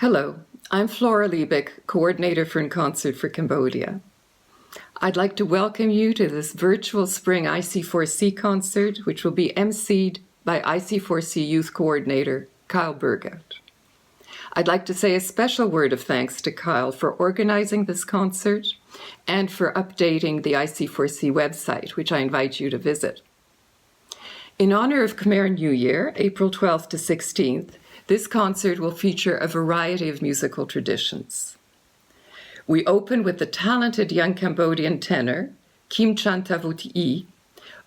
Hello, I'm Flora Liebig, Coordinator for In Concert for Cambodia. I'd like to welcome you to this virtual spring IC4C concert, which will be emceed by IC4C Youth Coordinator Kyle Burgout. I'd like to say a special word of thanks to Kyle for organizing this concert and for updating the IC4C website, which I invite you to visit. In honor of Khmer New Year, April 12th to 16th, this concert will feature a variety of musical traditions. We open with the talented young Cambodian tenor, Kim Chantavut-I,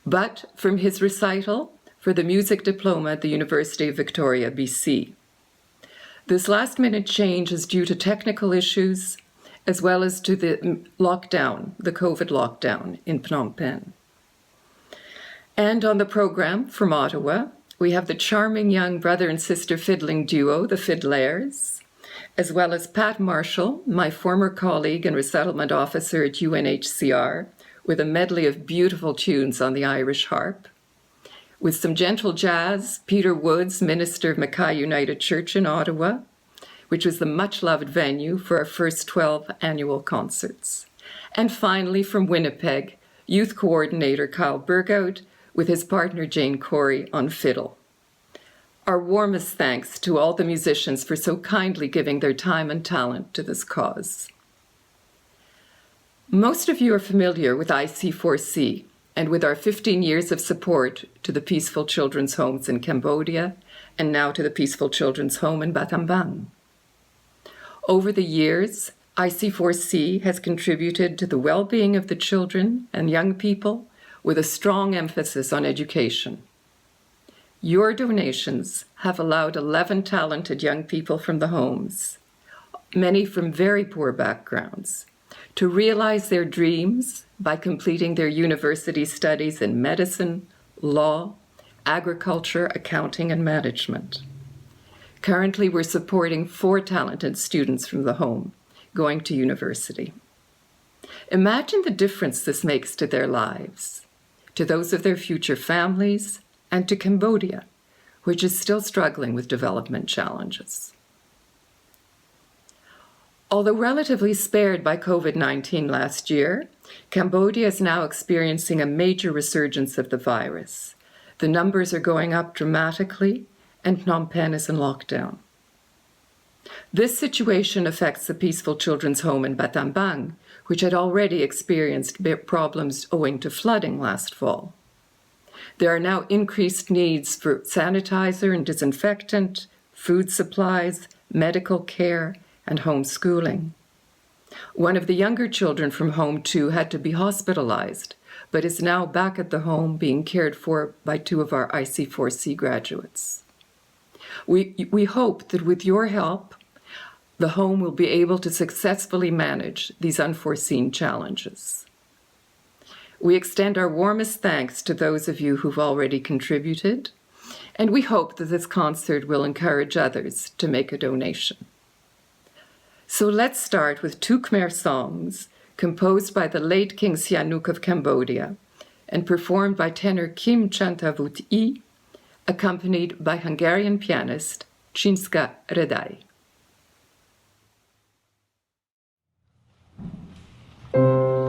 but from his recital for the music diploma at the University of Victoria, BC. This last-minute change is due to technical issues, as well as to the COVID lockdown in Phnom Penh. And on the program from Ottawa, we have the charming young brother and sister fiddling duo, the Fiddlers, as well as Pat Marshall, my former colleague and resettlement officer at UNHCR, with a medley of beautiful tunes on the Irish harp. With some gentle jazz, Peter Woods, minister of Mackay United Church in Ottawa, which was the much-loved venue for our first 12 annual concerts. And finally, from Winnipeg, youth coordinator Kyle Burgout, with his partner Jane Corey on fiddle. Our warmest thanks to all the musicians for so kindly giving their time and talent to this cause. Most of you are familiar with IC4C and with our 15 years of support to the Peaceful Children's Homes in Cambodia and now to the Peaceful Children's Home in Battambang. Over the years, IC4C has contributed to the well-being of the children and young people with a strong emphasis on education. Your donations have allowed 11 talented young people from the homes, many from very poor backgrounds, to realize their dreams by completing their university studies in medicine, law, agriculture, accounting, and management. Currently, we're supporting 4 talented students from the home going to university. Imagine the difference this makes to their lives, to those of their future families, and to Cambodia, which is still struggling with development challenges. Although relatively spared by COVID-19 last year, Cambodia is now experiencing a major resurgence of the virus. The numbers are going up dramatically, and Phnom Penh is in lockdown. This situation affects the Peaceful Children's Home in Battambang, which had already experienced problems owing to flooding last fall. There are now increased needs for sanitizer and disinfectant, food supplies, medical care, and homeschooling. One of the younger children from Home 2 had to be hospitalized, but is now back at the home being cared for by 2 of our IC4C graduates. We hope that with your help, the home will be able to successfully manage these unforeseen challenges. We extend our warmest thanks to those of you who've already contributed, and we hope that this concert will encourage others to make a donation. So let's start with 2 Khmer songs composed by the late King Sihanouk of Cambodia and performed by tenor Kim Chantavut-I, accompanied by Hungarian pianist Chinska Redai. La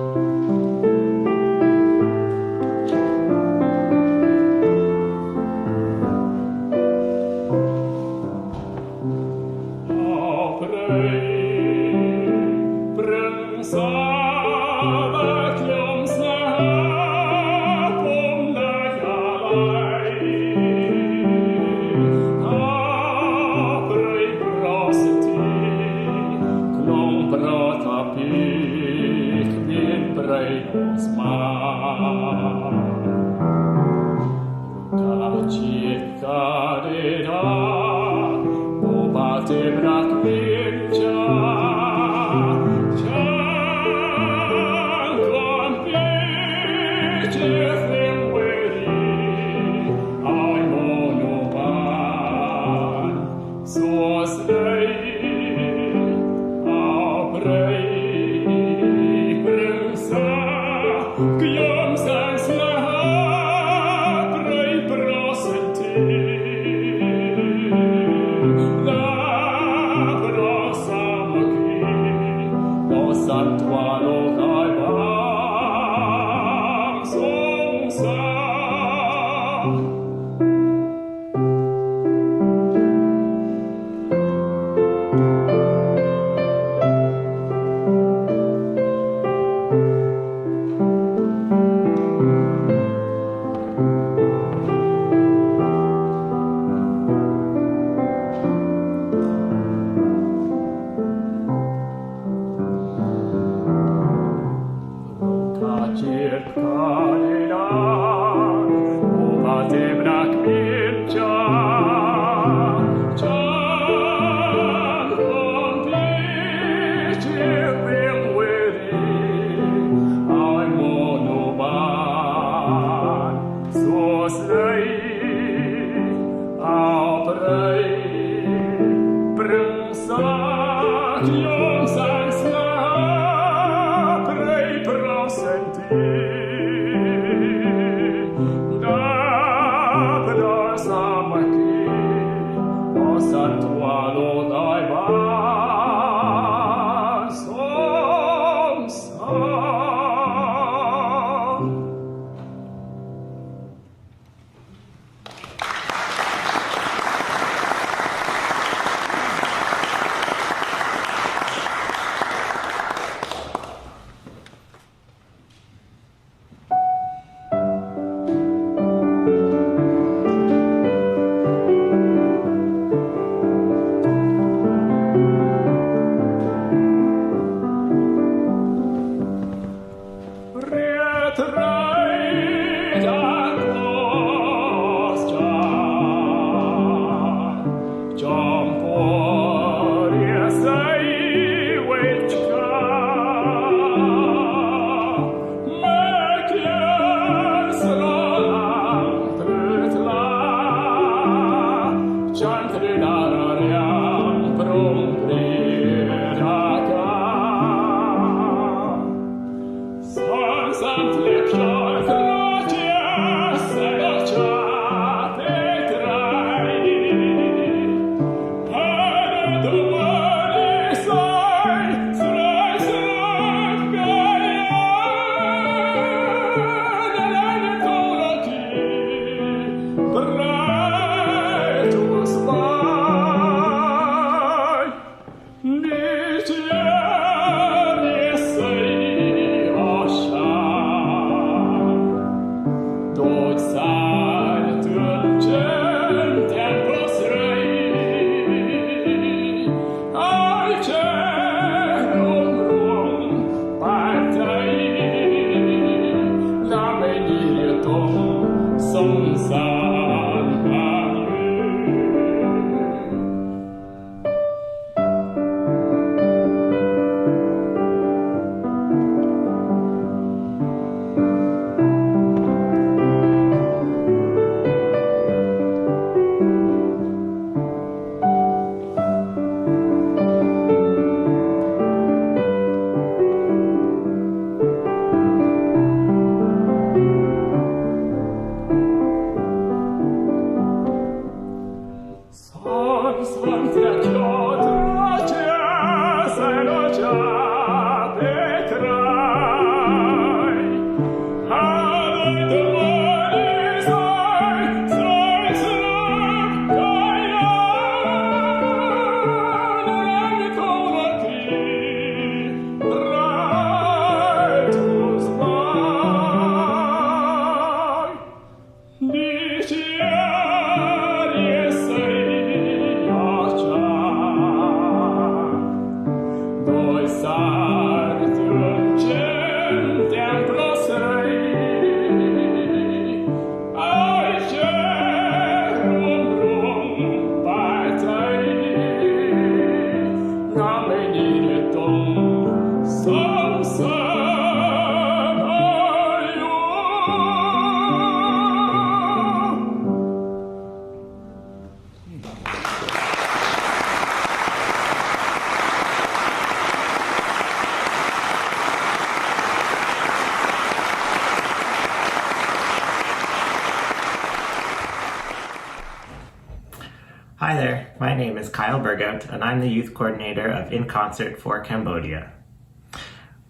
Hi there, my name is Kyle Bergout, and I'm the Youth Coordinator of In Concert for Cambodia.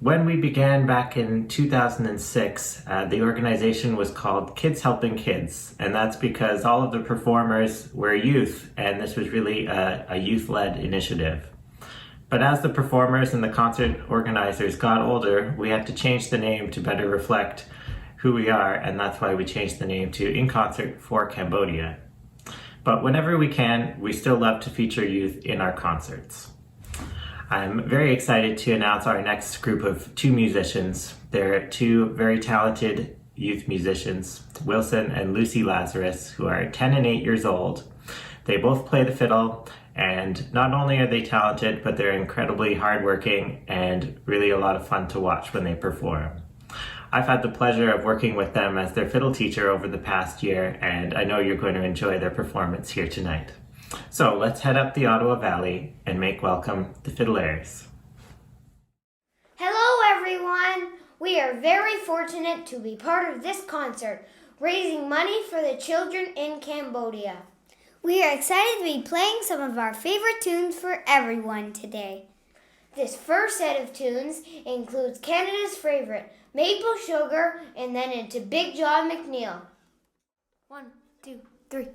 When we began back in 2006, the organization was called Kids Helping Kids, and that's because all of the performers were youth, and this was really a youth-led initiative. But as the performers and the concert organizers got older, we had to change the name to better reflect who we are, and that's why we changed the name to In Concert for Cambodia. But whenever we can, we still love to feature youth in our concerts. I'm very excited to announce our next group of 2 musicians. They're 2 very talented youth musicians, Wilson and Lucy Lazarus, who are 10 and 8 years old. They both play the fiddle, and not only are they talented, but they're incredibly hardworking and really a lot of fun to watch when they perform. I've had the pleasure of working with them as their fiddle teacher over the past year, and I know you're going to enjoy their performance here tonight. So let's head up the Ottawa Valley and make welcome the Fiddlers. Hello everyone! We are very fortunate to be part of this concert, raising money for the children in Cambodia. We are excited to be playing some of our favorite tunes for everyone today. This first set of tunes includes Canada's favorite, Maple Sugar, and then into Big John McNeil. 1, 2, 3.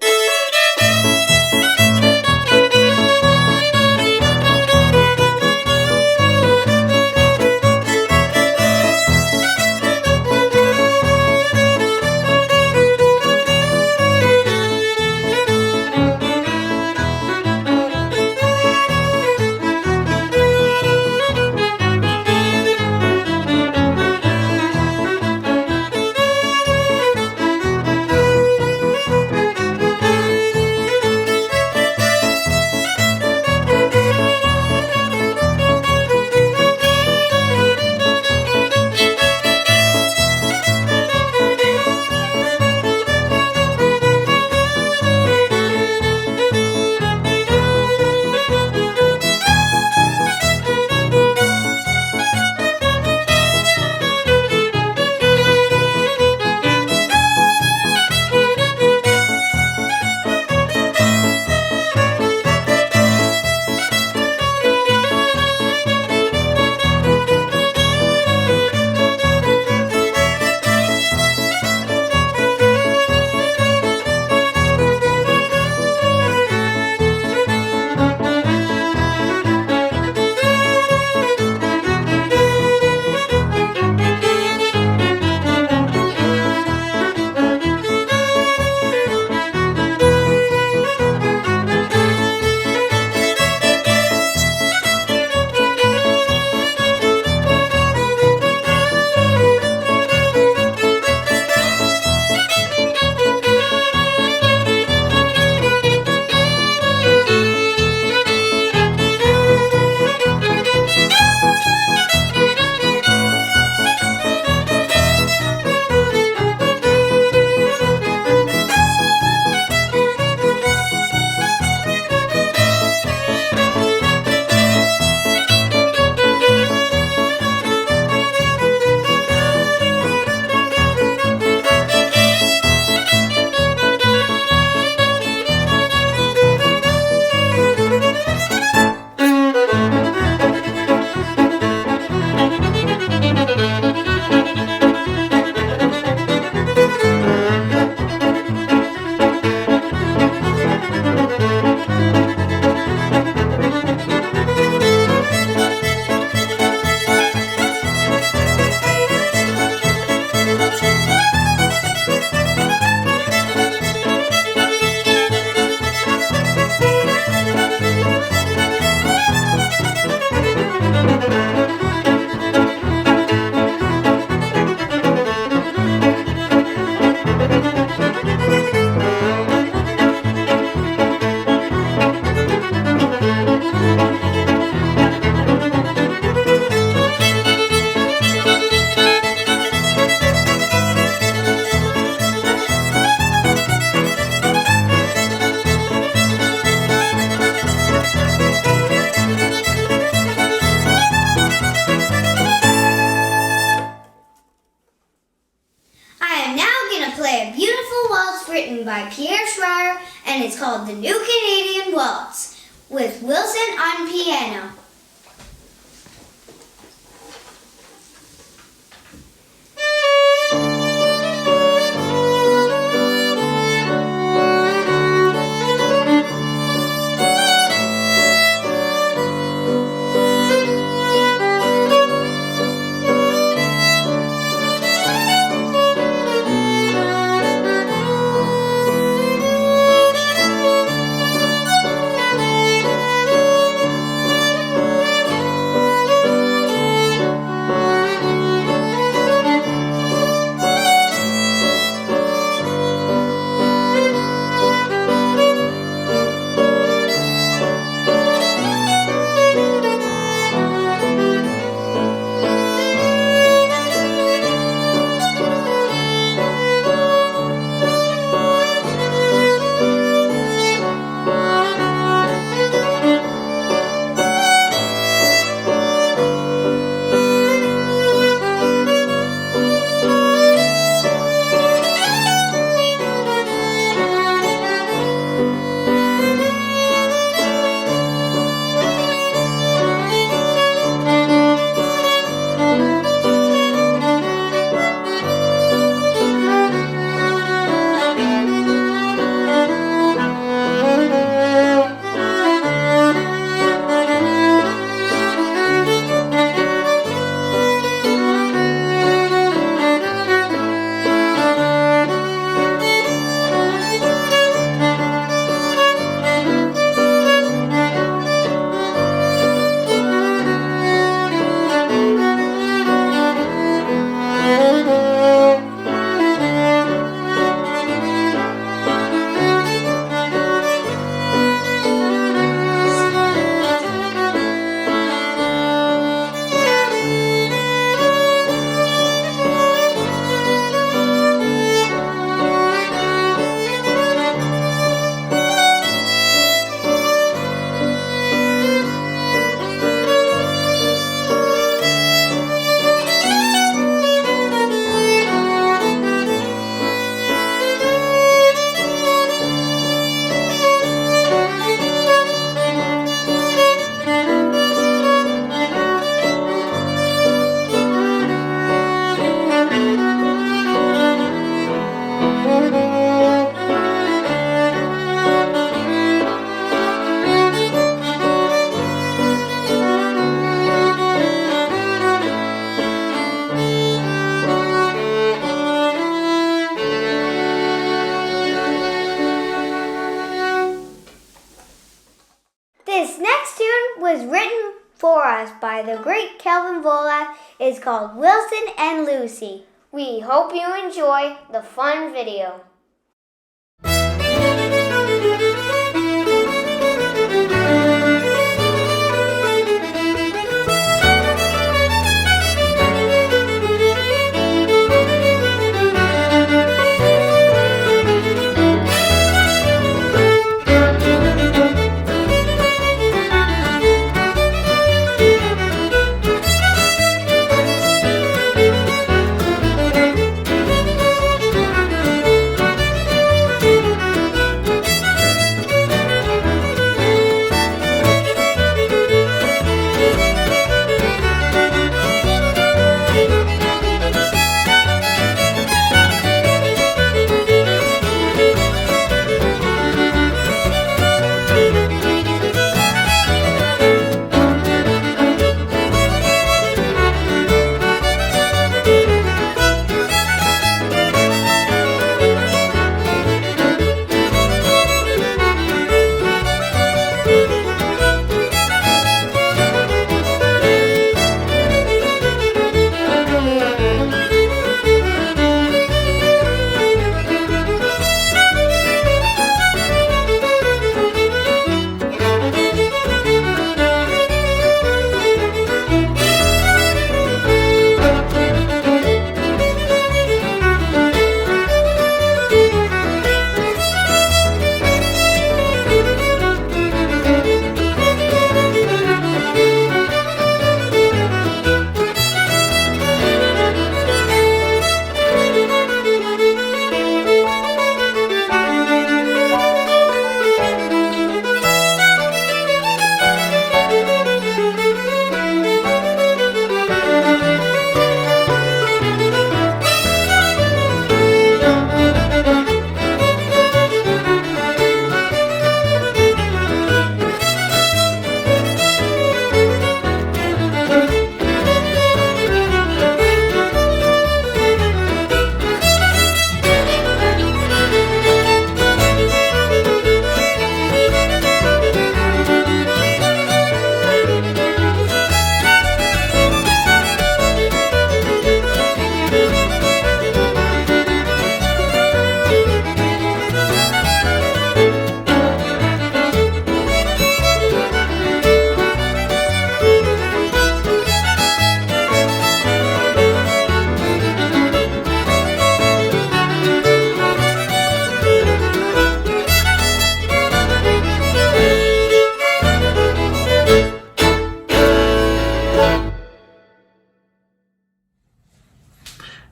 And it's called the New Canadian Waltz with Wilson on piano. great Calvin Volak is called Wilson and Lucy. We hope you enjoy the fun video.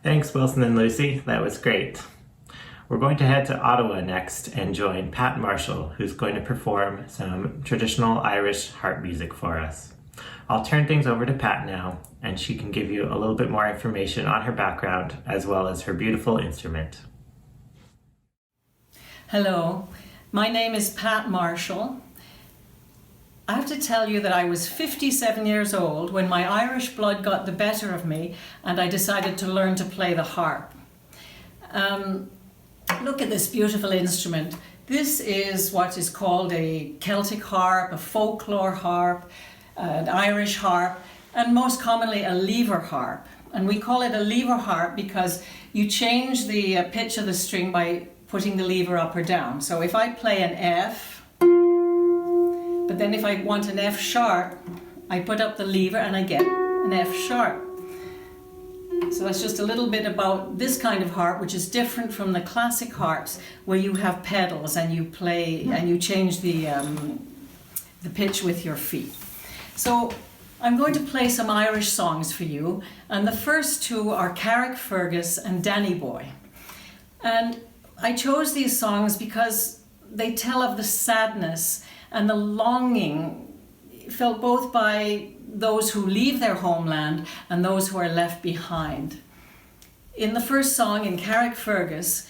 Thanks, Wilson and Lucy. That was great. We're going to head to Ottawa next and join Pat Marshall, who's going to perform some traditional Irish harp music for us. I'll turn things over to Pat now, and she can give you a little bit more information on her background as well as her beautiful instrument. Hello, my name is Pat Marshall. I have to tell you that I was 57 years old when my Irish blood got the better of me and I decided to learn to play the harp. Look at this beautiful instrument. This is what is called a Celtic harp, a folklore harp, an Irish harp, and most commonly a lever harp. And we call it a lever harp because you change the pitch of the string by putting the lever up or down. So if I play an F, but then if I want an F sharp, I put up the lever and I get an F sharp. So that's just a little bit about this kind of harp, which is different from the classic harps where you have pedals and you play and you change the pitch with your feet. So I'm going to play some Irish songs for you, and the first two are Carrickfergus and Danny Boy. And I chose these songs because they tell of the sadness and the longing felt both by those who leave their homeland and those who are left behind. In the first song, in Carrickfergus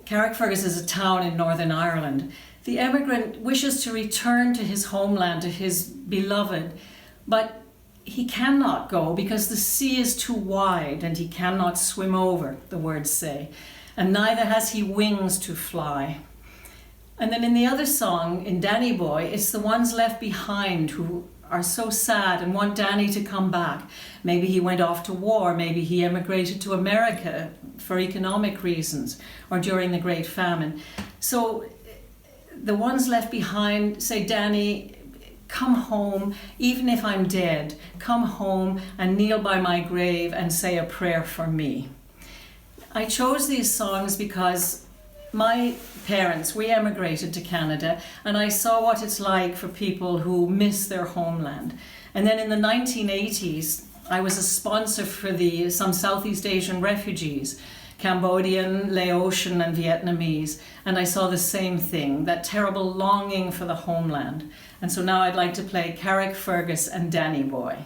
is a town in Northern Ireland. The emigrant wishes to return to his homeland, to his beloved, but he cannot go because the sea is too wide and he cannot swim over, the words say, and neither has he wings to fly. And then in the other song, in Danny Boy, it's the ones left behind who are so sad and want Danny to come back. Maybe he went off to war, maybe he emigrated to America for economic reasons, or during the Great Famine. So the ones left behind say, Danny, come home, even if I'm dead, come home and kneel by my grave and say a prayer for me. I chose these songs because my parents, we emigrated to Canada, and I saw what it's like for people who miss their homeland. And then in the 1980s, I was a sponsor for some Southeast Asian refugees, Cambodian, Laotian and Vietnamese, and I saw the same thing, that terrible longing for the homeland. And so now I'd like to play Carrick Fergus and Danny Boy.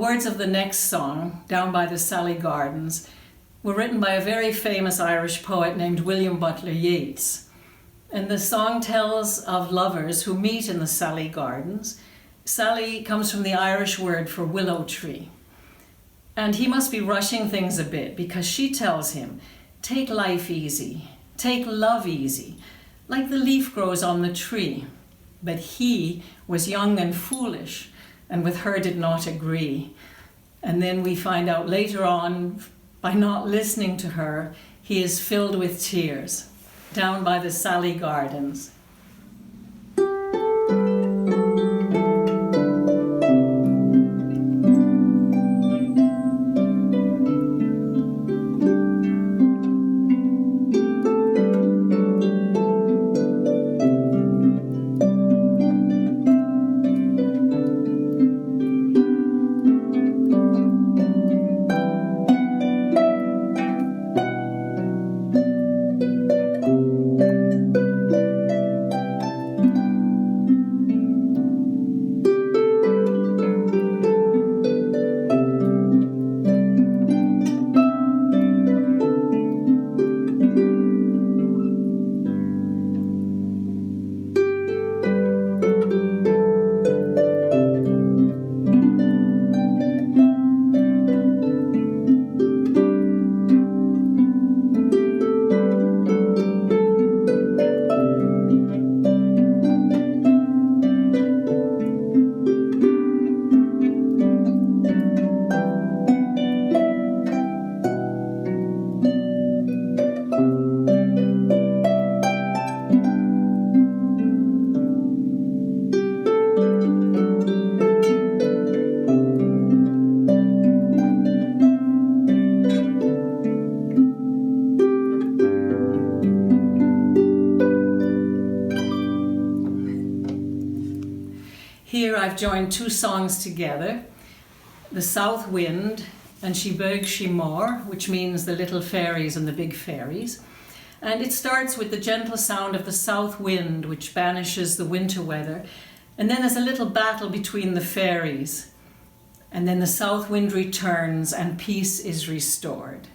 words of the next song, Down by the Sally Gardens, were written by a very famous Irish poet named William Butler Yeats. And the song tells of lovers who meet in the Sally Gardens. Sally comes from the Irish word for willow tree. And he must be rushing things a bit because she tells him, take life easy, take love easy, like the leaf grows on the tree. But he was young and foolish, and with her did not agree. And then we find out later on, by not listening to her, he is filled with tears, down by the Sally Gardens. Here I've joined two songs together, The South Wind and She Beg She More, which means the little fairies and the big fairies. And it starts with the gentle sound of the south wind, which banishes the winter weather. And then there's a little battle between the fairies. And then the south wind returns and peace is restored.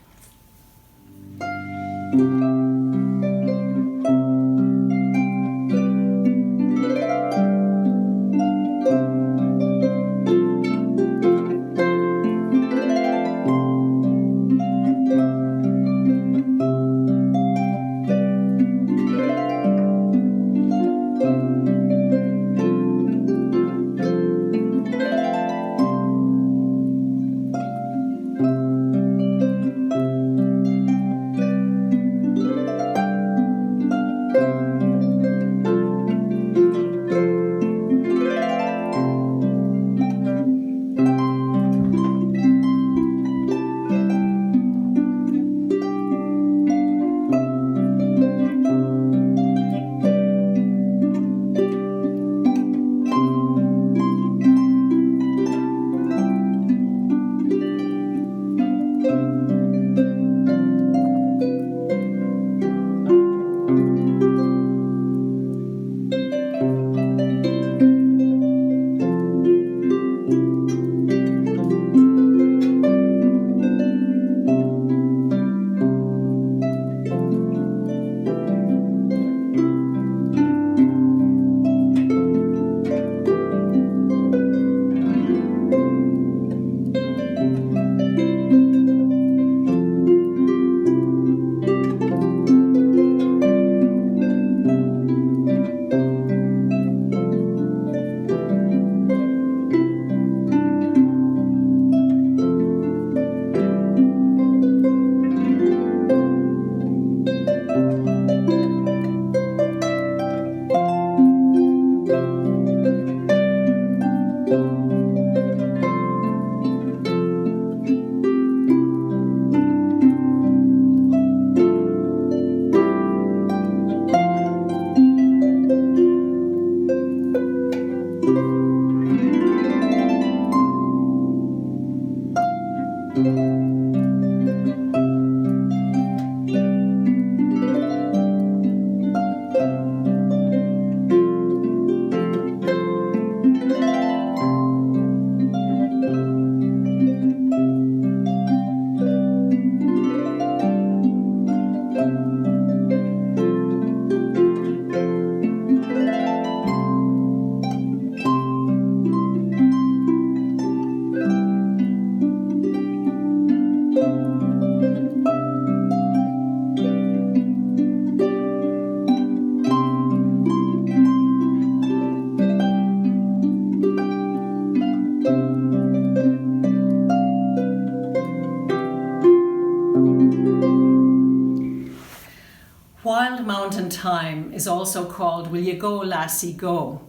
wild mountain thyme is also called Will You Go, Lassie, Go?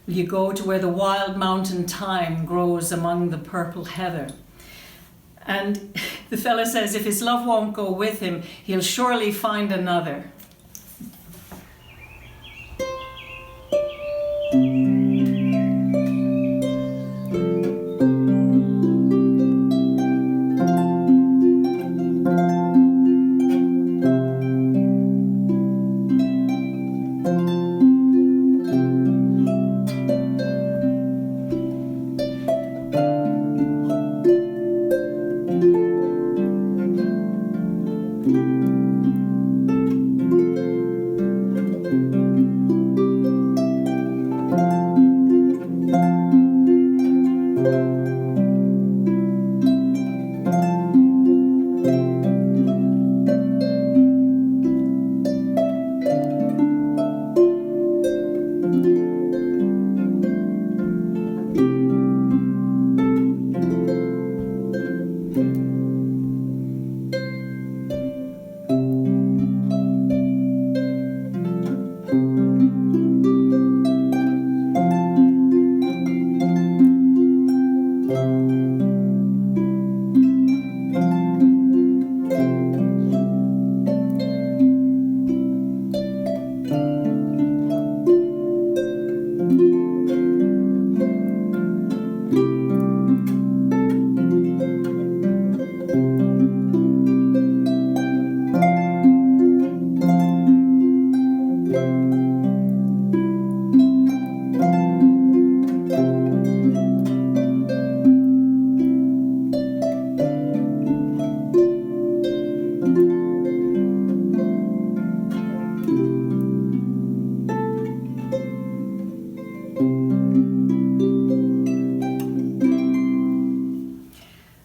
Will you go to where the wild mountain thyme grows among the purple heather? And the fella says if his love won't go with him, he'll surely find another.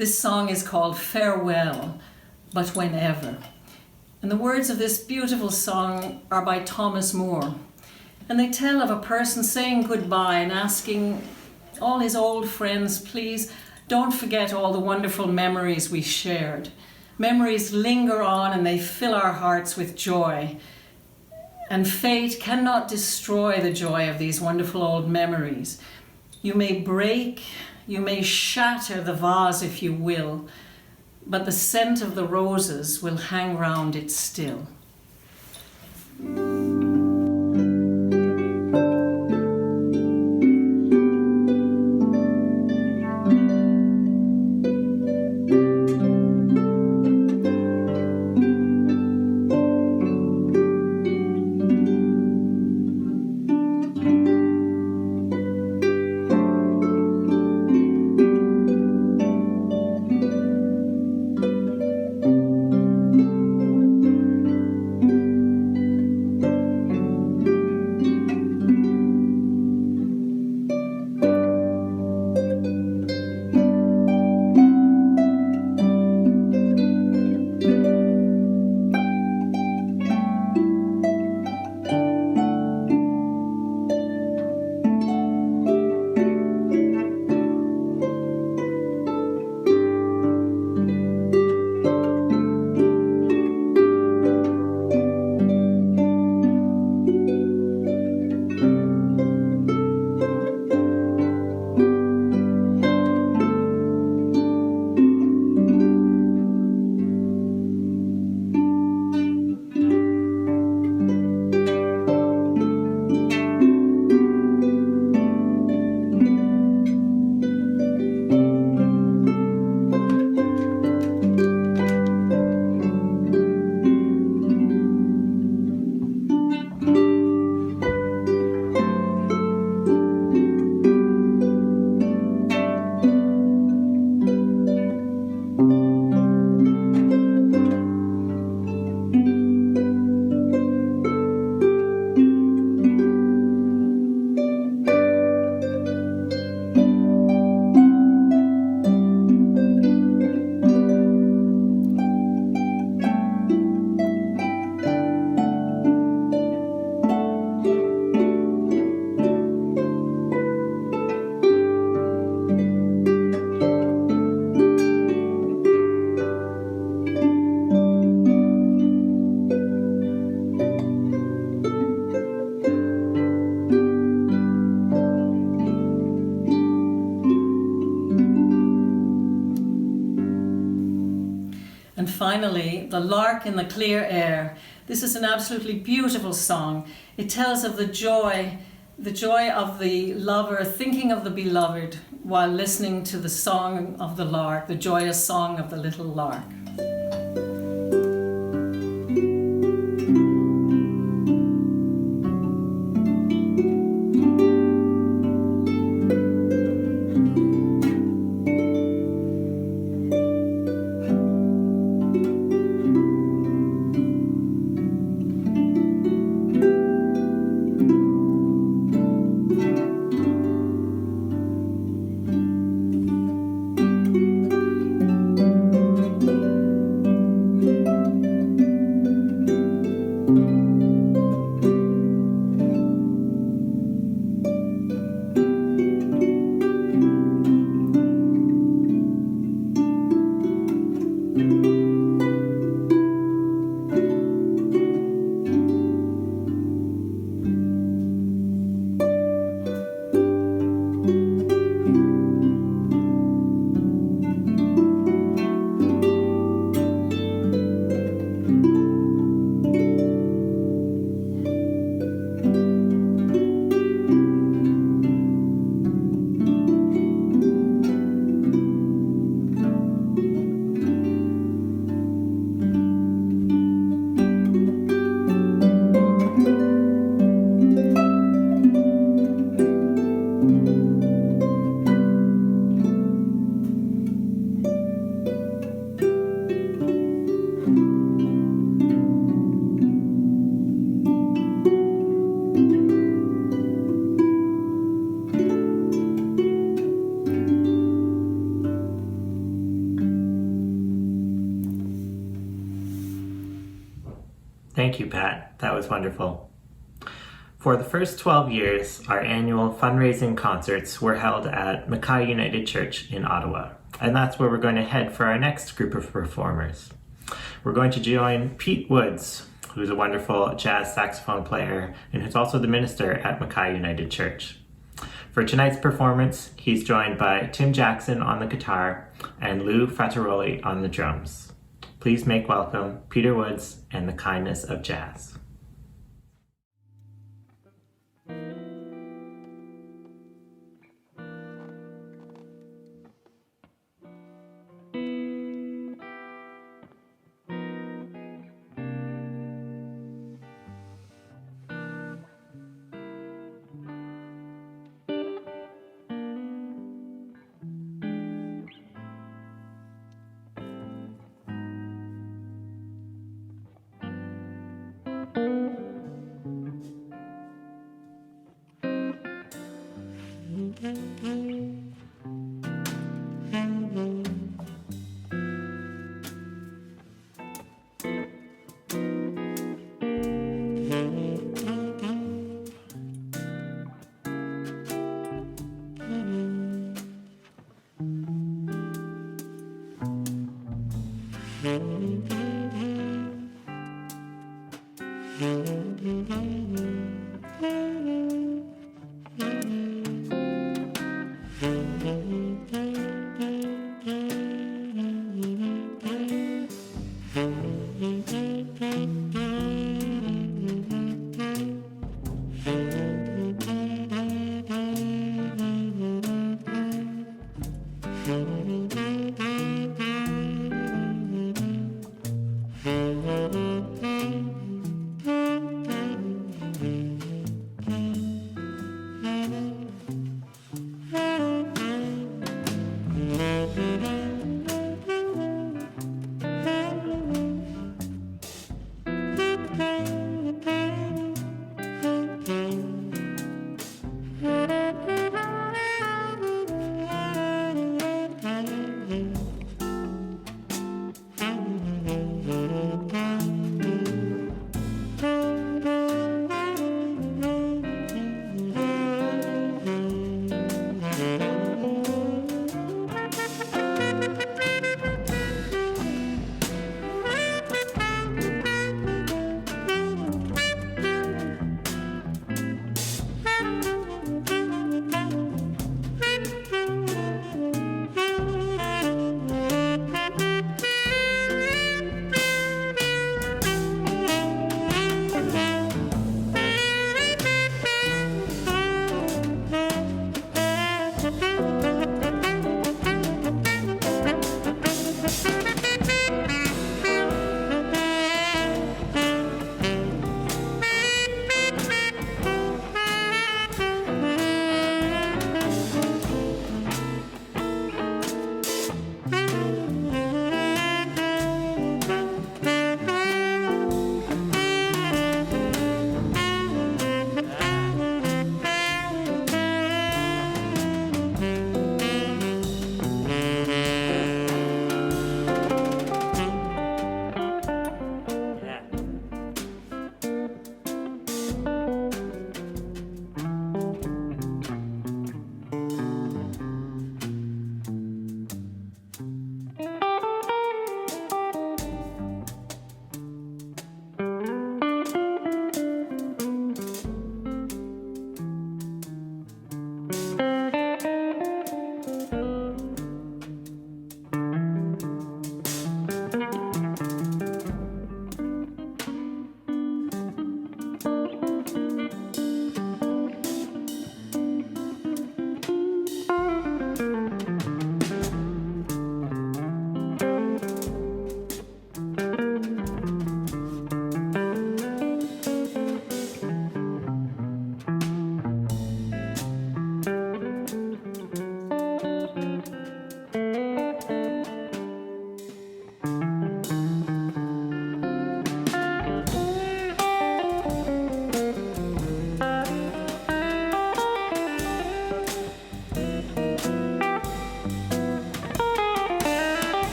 This song is called Farewell, But Whenever. And the words of this beautiful song are by Thomas Moore. And they tell of a person saying goodbye and asking all his old friends, please don't forget all the wonderful memories we shared. Memories linger on and they fill our hearts with joy. And fate cannot destroy the joy of these wonderful old memories. You may break, you may shatter the vase if you will, but the scent of the roses will hang round it still. And finally, The Lark in the Clear Air. This is an absolutely beautiful song. It tells of the joy of the lover thinking of the beloved while listening to the song of the lark, the joyous song of the little lark. Thank you, Pat. That was wonderful. For the first 12 years, our annual fundraising concerts were held at Mackay United Church in Ottawa. And that's where we're going to head for our next group of performers. We're going to join Pete Woods, who's a wonderful jazz saxophone player and who's also the minister at Mackay United Church. For tonight's performance, he's joined by Tim Jackson on the guitar and Lou Frattaroli on the drums. Please make welcome Peter Woods and the Kindness of Jazz.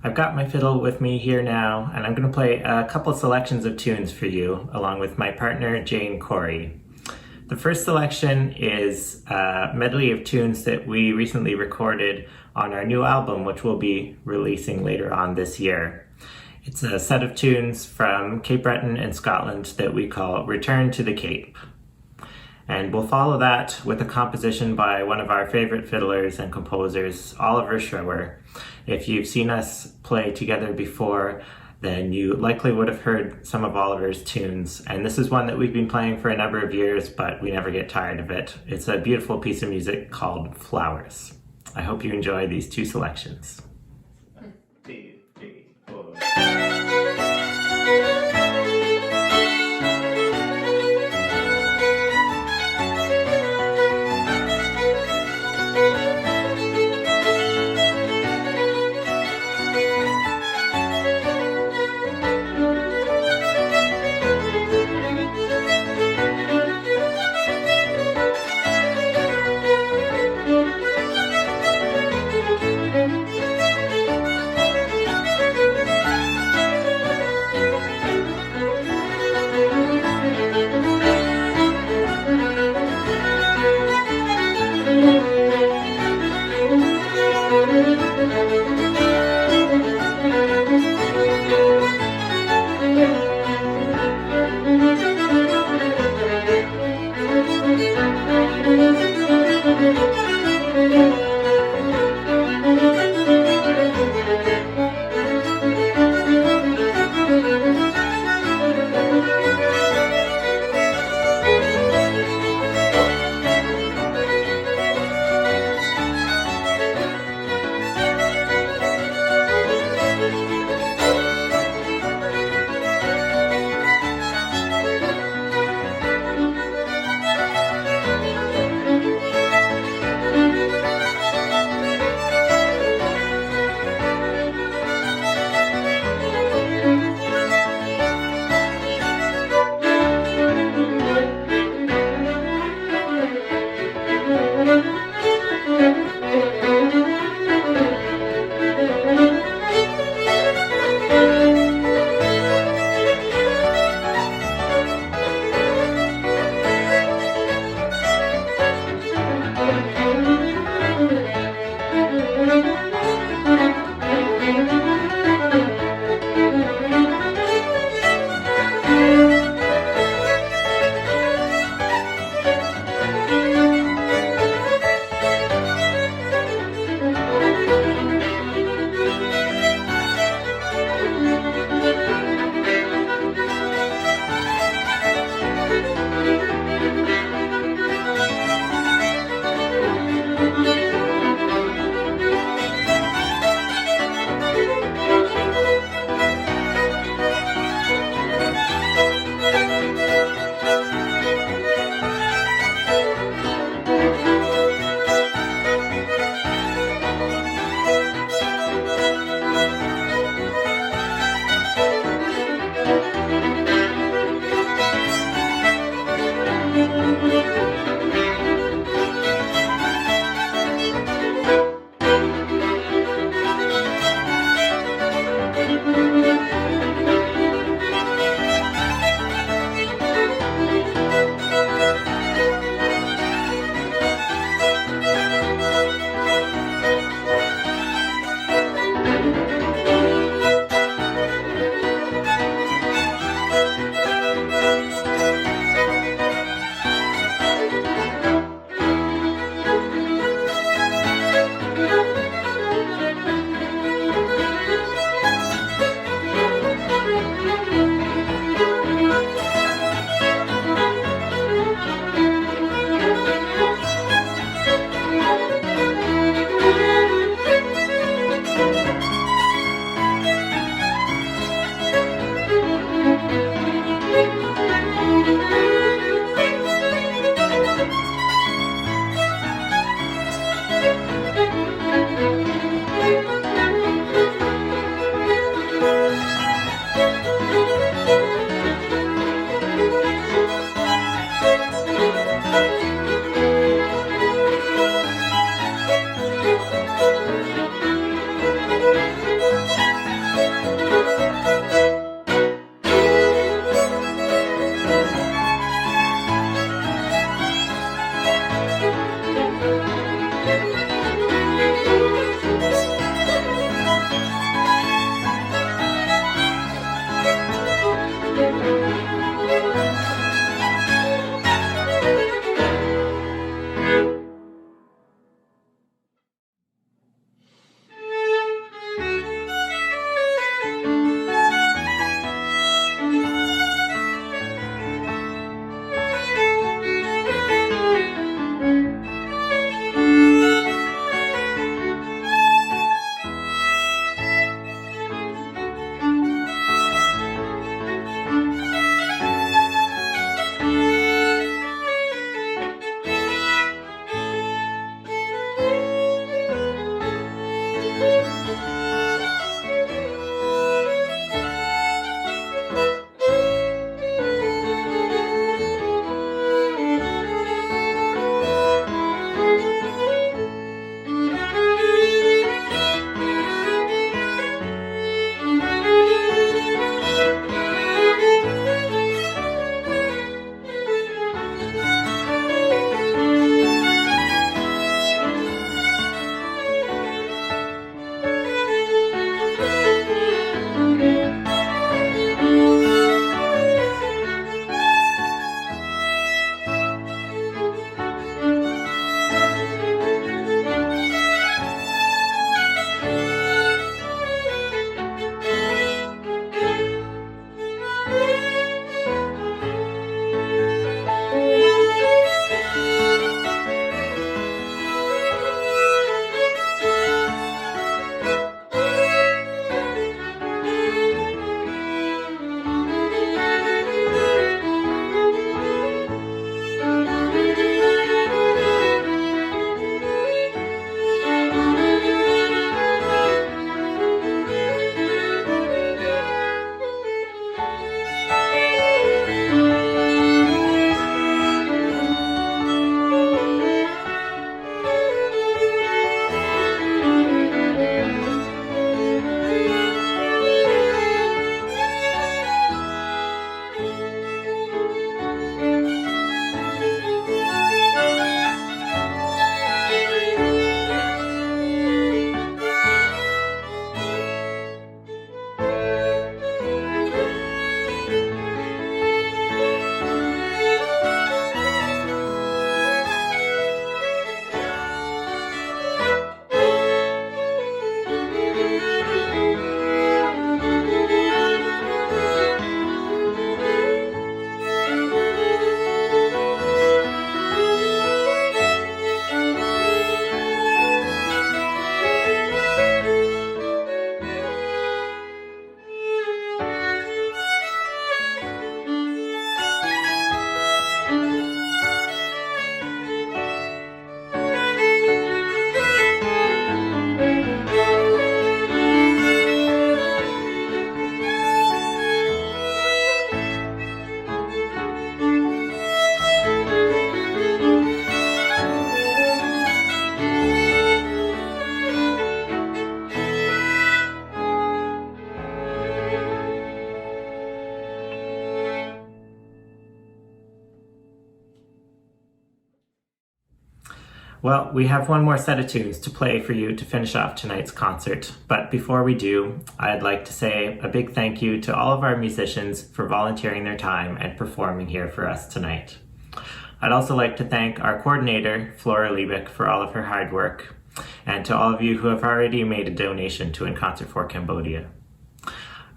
I've got my fiddle with me here now, and I'm going to play a couple selections of tunes for you, along with my partner, Jane Corey. The first selection is a medley of tunes that we recently recorded on our new album, which we'll be releasing later on this year. It's a set of tunes from Cape Breton in Scotland that we call Return to the Cape. And we'll follow that with a composition by one of our favorite fiddlers and composers, Oliver Schroer. If you've seen us play together before, then you likely would have heard some of Oliver's tunes. And this is one that we've been playing for a number of years, but we never get tired of it. It's a beautiful piece of music called Flowers. I hope you enjoy these two selections. 1, 2, 3, 4. Well, we have one more set of tunes to play for you to finish off tonight's concert. But before we do, I'd like to say a big thank you to all of our musicians for volunteering their time and performing here for us tonight. I'd also like to thank our coordinator, Flora Liebig, for all of her hard work, and to all of you who have already made a donation to In Concert for Cambodia.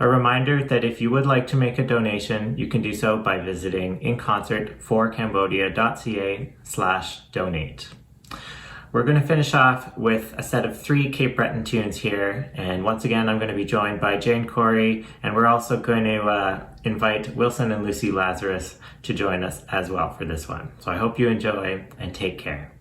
A reminder that if you would like to make a donation, you can do so by visiting inconcertforcambodia.ca/donate. We're going to finish off with a set of 3 Cape Breton tunes here, and once again I'm going to be joined by Jane Corey, and we're also going to invite Wilson and Lucy Lazarus to join us as well for this one. So I hope you enjoy and take care.